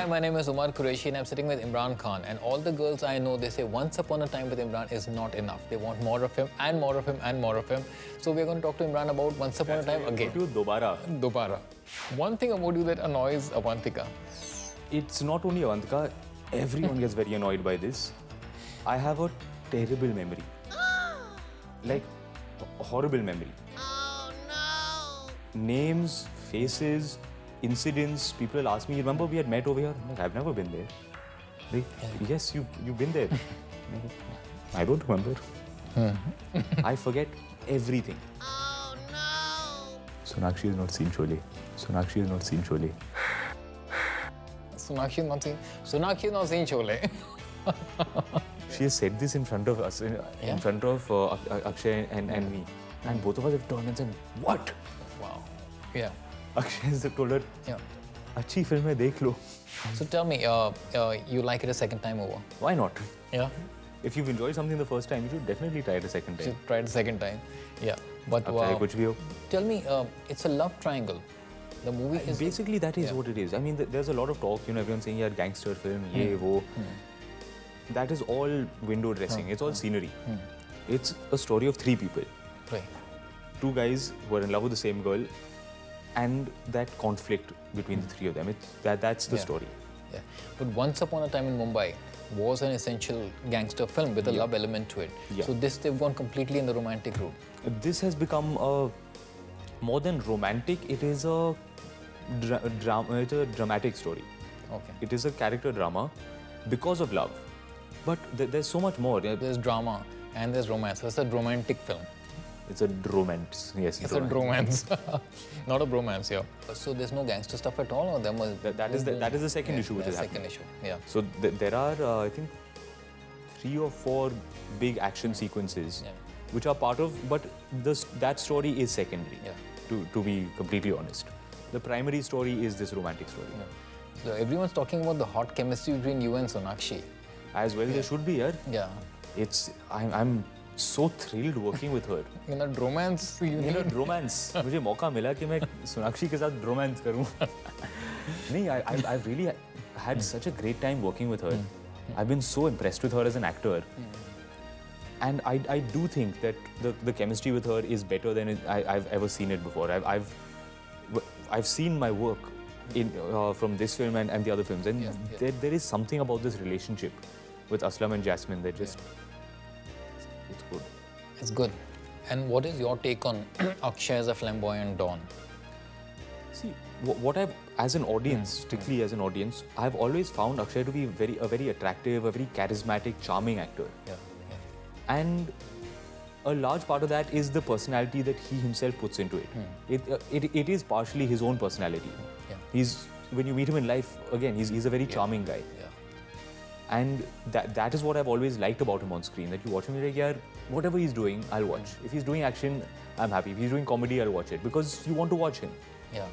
Hi, my name is Umar Qureshi and I'm sitting with Imran Khan. And all the girls I know, they say once upon a time with Imran is not enough. They want more of him and more of him and more of him. So we're going to talk to Imran about once upon a time again. Dobara. One thing about you that annoys Avantika. It's not only Avantika. Everyone gets very annoyed by this. I have a terrible memory. Like, a horrible memory. Oh no! Names, faces, incidents. People ask me, remember we had met over here? I'm like, I've never been there. Like, yes, you've been there. I don't remember. I forget everything. Oh no! Sonakshi has not seen Sholay. Sonakshi has not seen Sholay. Sonakshi has not seen Sholay. She has said this in front of us, in front of Akshay and me. And both of us have turned and said, what? Wow. Yeah. Akshay has told her, अच्छी film है, देख लो. So tell me, you like it a second time over? Why not? Yeah. If you've enjoyed something the first time, you should definitely try it a second time. You should try it a second time. Yeah. But कुछ भी हो. Tell me, it's a love triangle. The movie is... Basically, that is what it is. I mean, there's a lot of talk, you know, everyone saying, yeah, gangster film, ye, wo. That is all window dressing. It's all scenery. It's a story of three people. Right. Two guys who are in love with the same girl and that conflict between the three of them. That's the story. Yeah. But Once Upon a Time in Mumbai was an essential gangster film with a love element to it. Yeah. So they've gone completely in the romantic route. This has become more than romantic, it is a dramatic story. Okay. It is a character drama because of love. But there's so much more. There's drama and there's romance. It's a romantic film. It's a romance, yes. It's a romance. Not a bromance, yeah. So there's no gangster stuff at all? Or there was, that is the second issue which is happening. Second issue, yeah. So there are, I think, 3 or 4 big action sequences which are part of, but that story is secondary, to be completely honest. The primary story is this romantic story. Yeah. So everyone's talking about the hot chemistry between you and Sonakshi. As well, there should be, yeah. Yeah. I'm so thrilled working with her. In a romance, romance. मुझे मौका मिला कि मैं सोनाक्षी के साथ romance करूँ. नहीं, I've really had such a great time working with her. I've been so impressed with her as an actor. And I do think that the chemistry with her is better than I've ever seen it before. I've seen my work from this film and the other films, and there is something about this relationship with Aslam and Jasmine that just it's good. It's good. And what is your take on Akshay as a flamboyant Don? See, what I've, as an audience, strictly as an audience, I've always found Akshay to be a very attractive, a very charismatic, charming actor. Yeah. And a large part of that is the personality that he himself puts into it. It is partially his own personality. Yeah. When you meet him in life, again, he's a very charming guy. Yeah. And that is what I've always liked about him on screen. That you watch him, you're like, yeah, whatever he's doing, I'll watch. If he's doing action, I'm happy. If he's doing comedy, I'll watch it because you want to watch him. Yeah.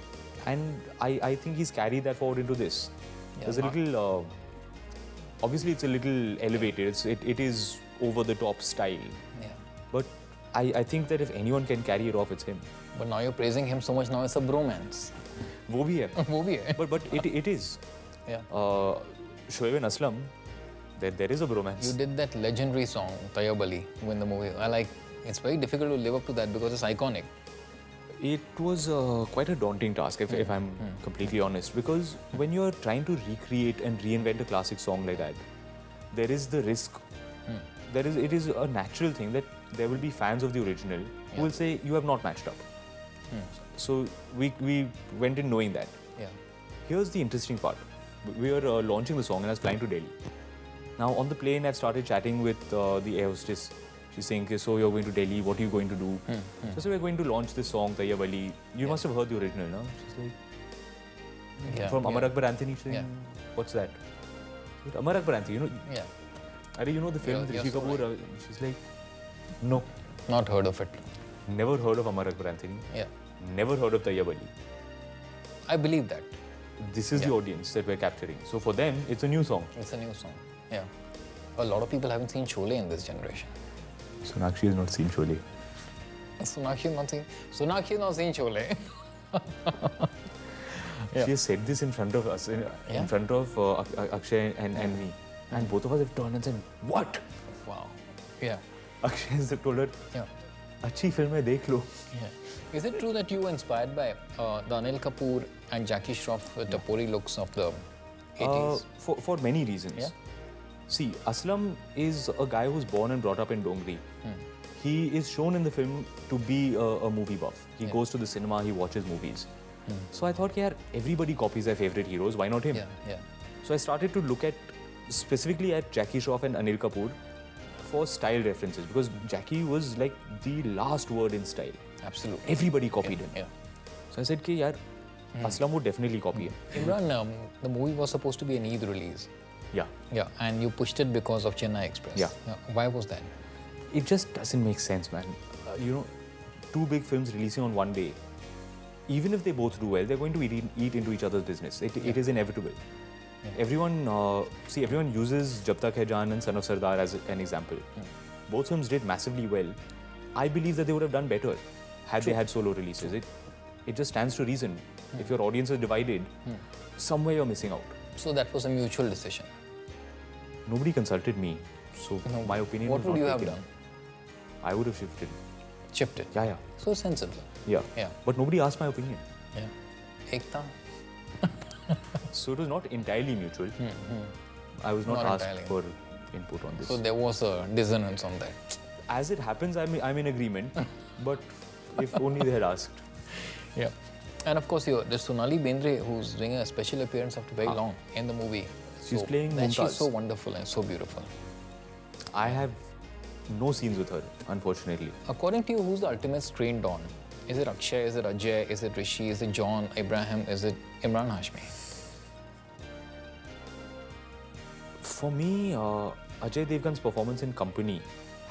And I think he's carried that forward into this. Yeah. There's a little, obviously it's a little elevated. It is over the top style. Yeah. But I think that if anyone can carry it off, it's him. But now you're praising him so much. Now it's a bromance. वो भी है. वो भी है. But it is. Yeah. Shoaib and Aslam, there is a bromance. You did that legendary song, Tayyab Ali, in the movie. It's very difficult to live up to that because it's iconic. It was quite a daunting task, if I'm completely honest, because when you're trying to recreate and reinvent a classic song like that, there is the risk. It is a natural thing that there will be fans of the original who will say, you have not matched up. So we went in knowing that. Yeah. Here's the interesting part. We were launching the song and I was flying to Delhi. Now on the plane, I've started chatting with the air hostess. She's saying, okay, so you're going to Delhi, what are you going to do? So we're going to launch this song, Tayyab Ali. You must have heard the original, no? She's like, from Amar Akbar Anthony. She's saying, what's that? Amar Akbar Anthony, you know? Yeah. You know the film with Rishi Kapoor? Right. She's like, no. Not heard of it. Never heard of Amar Akbar Anthony. Yeah. Never heard of Tayyab Ali. I believe that. This is the audience that we're capturing. So for them, it's a new song. It's a new song, yeah. A lot of people haven't seen Sholay in this generation. Sonakshi has not seen Sholay. Sonakshi has not seen Sholay. Yeah. She has said this in front of us, in front of Akshay and me. And both of us have turned and said, what? Wow. Yeah. Akshay has told her, Yeah. अच्छी film है देख लो. Yeah. Is it true that you were inspired by the Anil Kapoor and Jackie Shroff Tapori looks of the 80s? For many reasons. Yeah. See, Aslam is a guy who's born and brought up in Dongri. He is shown in the film to be a movie buff. He goes to the cinema, he watches movies. So I thought, yeah, everybody copies their favorite heroes. Why not him? Yeah, yeah. So I started to look at specifically at Jackie Shroff and Anil Kapoor for style references because Jackie was like the last word in style. Absolutely. Everybody copied him. Yeah. So I said, "Ki yaar, Aslam would definitely copy him." Imran, the movie was supposed to be an Eid release. Yeah. Yeah, and you pushed it because of Chennai Express. Yeah. Why was that? It just doesn't make sense, man. You know, two big films releasing on one day, even if they both do well, they're going to eat into each other's business. It is inevitable. Yeah. Everyone uses Jab Tak Hai Jaan and Son of Sardar as an example. Both films did massively well. I believe that they would have done better had they had solo releases. It just stands to reason. If your audience is divided, somewhere you're missing out. So that was a mutual decision. Nobody consulted me, so my opinion was not taken. What would you have done? I would have shifted. Shifted? Yeah. So sensible. Yeah. Yeah. But nobody asked my opinion. Yeah. Ekta? So it was not entirely mutual. I was not asked entirely. for input on this. So there was a dissonance on that. As it happens, I'm in agreement. But if only they had asked. Yeah. And of course, there's Sonali Bendre, who's doing a special appearance after very long in the movie. She's playing and Mumtaz. She's so wonderful and so beautiful. I have no scenes with her, unfortunately. According to you, who's the ultimate screen don? Is it Akshay? Is it Ajay? Is it Rishi? Is it John Abraham? Is it Imran Hashmi? For me, Ajay Devgn's performance in Company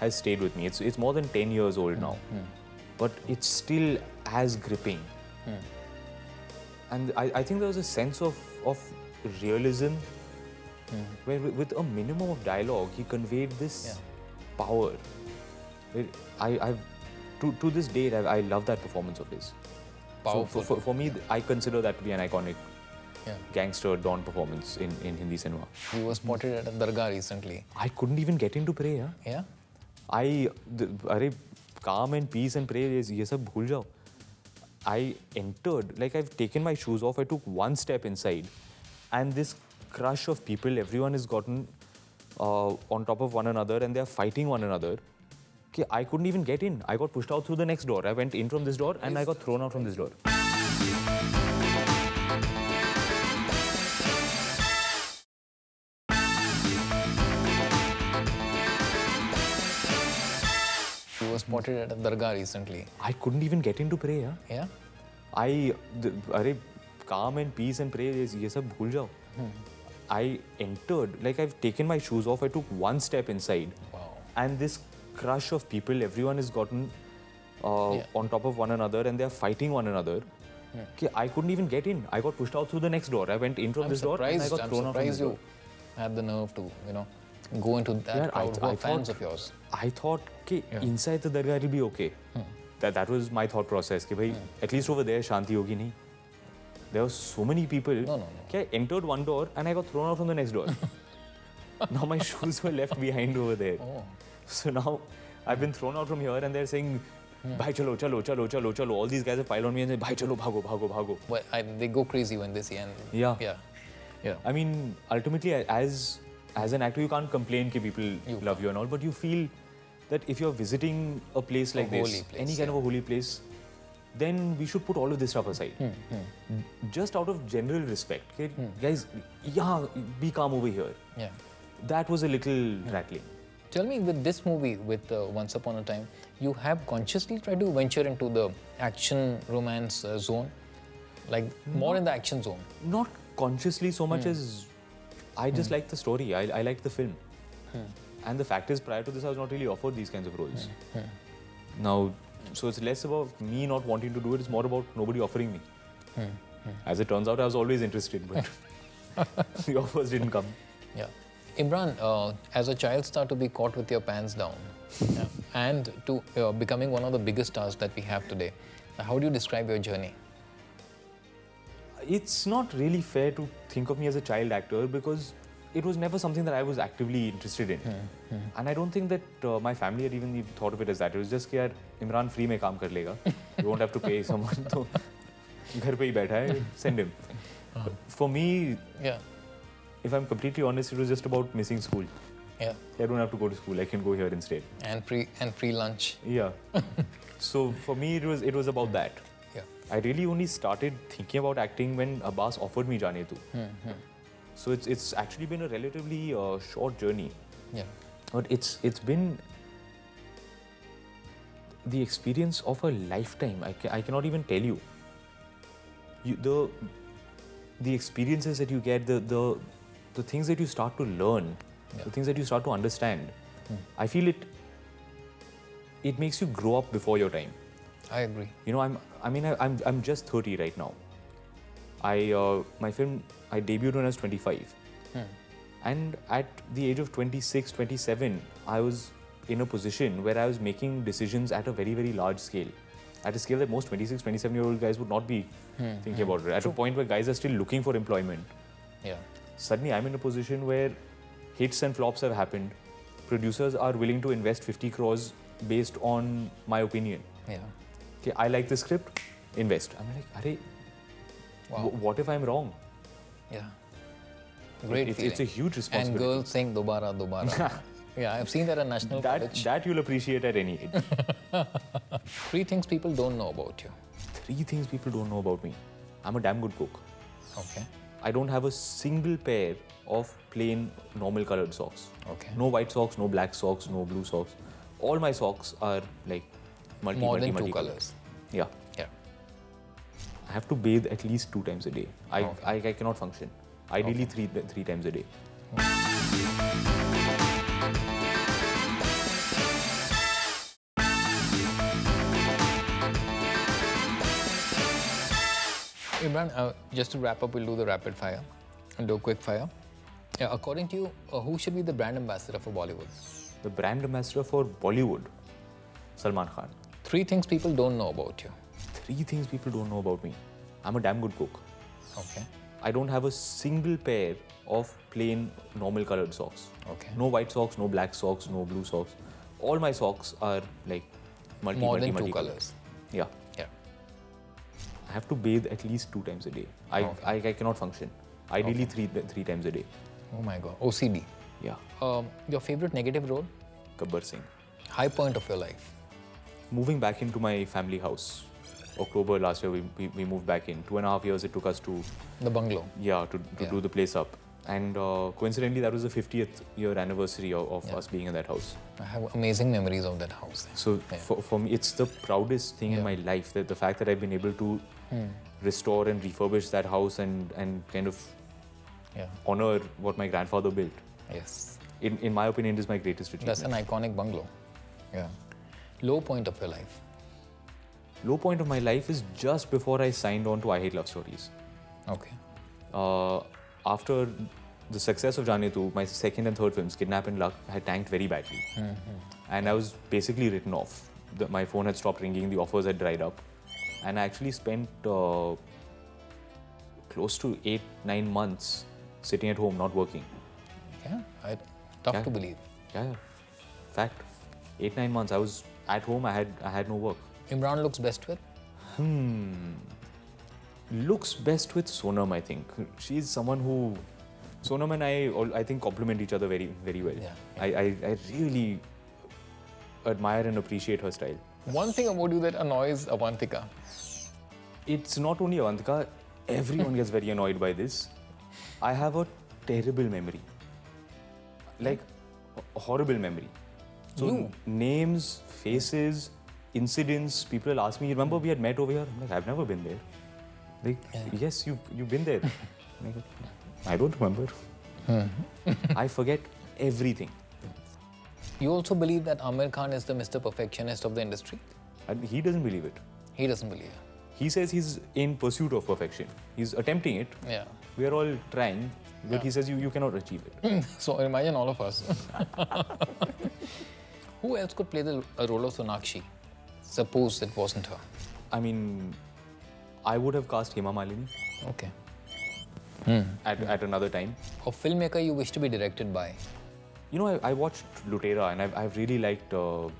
has stayed with me. It's more than 10 years old now. But it's still as gripping. And I think there was a sense of realism where with a minimum of dialogue, he conveyed this power. To this date, I love that performance of his. Powerful. So for me, I consider that to be an iconic gangster Don performance in Hindi cinema. He was spotted at a dargah recently. I couldn't even get into pray. Yeah? Calm and peace and pray, ye sab bhul jao. I entered, like I've taken my shoes off, I took one step inside and this crush of people, everyone has gotten on top of one another and they're fighting one another. Okay, I couldn't even get in. I got pushed out through the next door. I went in from this door and I got thrown out from this door. He was spotted at a dargah recently. I couldn't even get into pray. Yeah? Calm and peace and pray, ye sab bhul jao. I entered, like I've taken my shoes off, I took one step inside. Wow. And this crush of people, everyone has gotten on top of one another and they're fighting one another. Okay, I couldn't even get in. I got pushed out through the next door. I went in from this door and I got thrown out from this door. Had the nerve to, go into that crowd who are fans of yours. I thought, okay, inside the dargah it'll be okay. That was my thought process. Ki bhai, at least over there, shanti hogi nahi. There were so many people. No. Okay, I entered one door and I got thrown out from the next door. Now my shoes were left behind over there. Oh. So now I've been thrown out from here and they're saying, bhai chalo. All these guys have piled on me and say, bhai chalo, bhago. But they go crazy when they see and... Yeah. Yeah. I mean, ultimately, as an actor, you can't complain that people love you and all, but you feel that if you're visiting a place like this, any kind of a holy place, then we should put all of this stuff aside. Just out of general respect. Okay? Guys, be calm over here. Yeah. That was a little rattling. Tell me, with this movie, with Once Upon a Time, you have consciously tried to venture into the action romance zone? Like, more in the action zone? Not consciously so much as I just liked the story. I liked the film. And the fact is, prior to this, I was not really offered these kinds of roles. Now, so it's less about me not wanting to do it, it's more about nobody offering me. As it turns out, I was always interested, but the offers didn't come. Yeah. Imran, as a child star, to be caught with your pants down and to becoming one of the biggest stars that we have today, how do you describe your journey? It's not really fair to think of me as a child actor because it was never something that I was actively interested in. And I don't think that my family had even thought of it as that. It was just कि यार Imran free में काम कर लेगा. You won't have to pay someone. तो घर पे ही बैठा है, send him. For me, if I'm completely honest, it was just about missing school. Yeah. I don't have to go to school. I can go here instead. And free lunch. Yeah. So for me, it was about that. Yeah. I really only started thinking about acting when Abbas offered me Jaane Tu. So it's actually been a relatively short journey. Yeah. But it's been the experience of a lifetime. I cannot even tell you. The experiences that you get, the things that you start to learn, the things that you start to understand. I feel it makes you grow up before your time. I agree. You know, I'm just 30 right now. My film, I debuted when I was 25. And at the age of 26, 27, I was in a position where I was making decisions at a very, very large scale. At a scale that most 26, 27-year-old guys would not be thinking about it. At a point where guys are still looking for employment. Yeah. Suddenly, I'm in a position where hits and flops have happened. Producers are willing to invest 50 crores based on my opinion. Yeah. Okay, I like the script, invest. I'm like, Arey, what if I'm wrong? Yeah. Great feeling. It's a huge responsibility. And girls saying dobara, dobara. Yeah, I've seen that at National College. That you'll appreciate at any age. 3 things people don't know about you. 3 things people don't know about me. I'm a damn good cook. Okay. I don't have a single pair of plain normal colored socks. Okay. No white socks, no black socks, no blue socks. All my socks are like More than 2 colors. colors. Yeah. Yeah. I have to bathe at least 2 times a day. I cannot function. Ideally 3 times a day. Imran, just to wrap up, we'll do the rapid fire and do a quick fire. Yeah, according to you, who should be the brand ambassador for Bollywood? The brand ambassador for Bollywood, Salman Khan. 3 things people don't know about you. 3 things people don't know about me. I'm a damn good cook. Okay. I don't have a single pair of plain normal colored socks. Okay. No white socks, no black socks, no blue socks. All my socks are like More than 2 colors. Yeah. Yeah. I have to bathe at least 2 times a day. I cannot function. Ideally 3 times a day. Oh my God. OCD. Yeah. Your favorite negative role? Gabbar Singh. High point of your life? Moving back into my family house. October last year, we moved back in. 2.5 years it took us to... The bungalow? Yeah, to do the place up. And coincidentally, that was the 50th year anniversary of us being in that house. I have amazing memories of that house. So for me, it's the proudest thing in my life, that the fact that I've been able to restore and refurbish that house and kind of honor what my grandfather built. Yes. In my opinion, it is my greatest achievement. That's an iconic bungalow. Yeah. Low point of your life? Low point of my life is just before I signed on to I Hate Love Stories. Okay. After the success of Jaane Tu, my second and third films, Kidnap and Luck, had tanked very badly. And I was basically written off. My phone had stopped ringing, the offers had dried up. And I actually spent close to 8-9 months sitting at home, not working. Yeah, tough to believe. Yeah. Fact. 8-9 months, I was at home, I had no work. Imran looks best with? Looks best with Sonam, I think. She's someone who... Sonam and I think, complement each other very, very well. Yeah. I really admire and appreciate her style. One thing about you that annoys Avantika? It's not only Avantika, everyone gets very annoyed by this. I have a terrible memory. Like, a horrible memory. So, names, faces, incidents, people will ask me, remember we had met over here? I'm like, I've never been there. Like, yes, you've been there. Like, I don't remember. I forget everything. You also believe that Aamir Khan is the Mr. Perfectionist of the industry? And he doesn't believe it. He doesn't believe it. He says he's in pursuit of perfection. He's attempting it. Yeah. We are all trying, but he says you cannot achieve it. So imagine all of us. Who else could play the role of Sonakshi? Suppose it wasn't her. I mean, I would have cast Hema Malini. Okay. At another time. A filmmaker you wish to be directed by? You know, I watched Lutera and I've really liked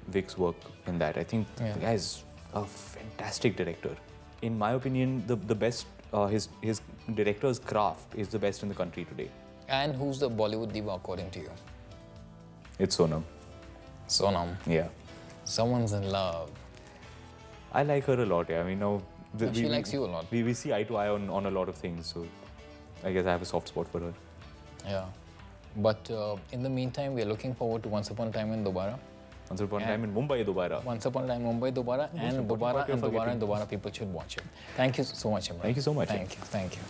Vic's work in that. I think the guy is a fantastic director. In my opinion, the best, his director's craft is the best in the country today. And who's the Bollywood diva according to you? It's Sonam. Sonam. Yeah. Someone's in love. I like her a lot, yeah. I mean, now... She likes you a lot. We see eye to eye on a lot of things, so I guess I have a soft spot for her. Yeah. But in the meantime, we are looking forward to Once Upon a Time in Dobara. Once Upon a Time in Mumbai Dobara. Once Upon a Time in Mumbai Dobara and Dobara and Dobara and Dobara. People should watch it. Thank you so much, Imran. Thank you so much. Thank you.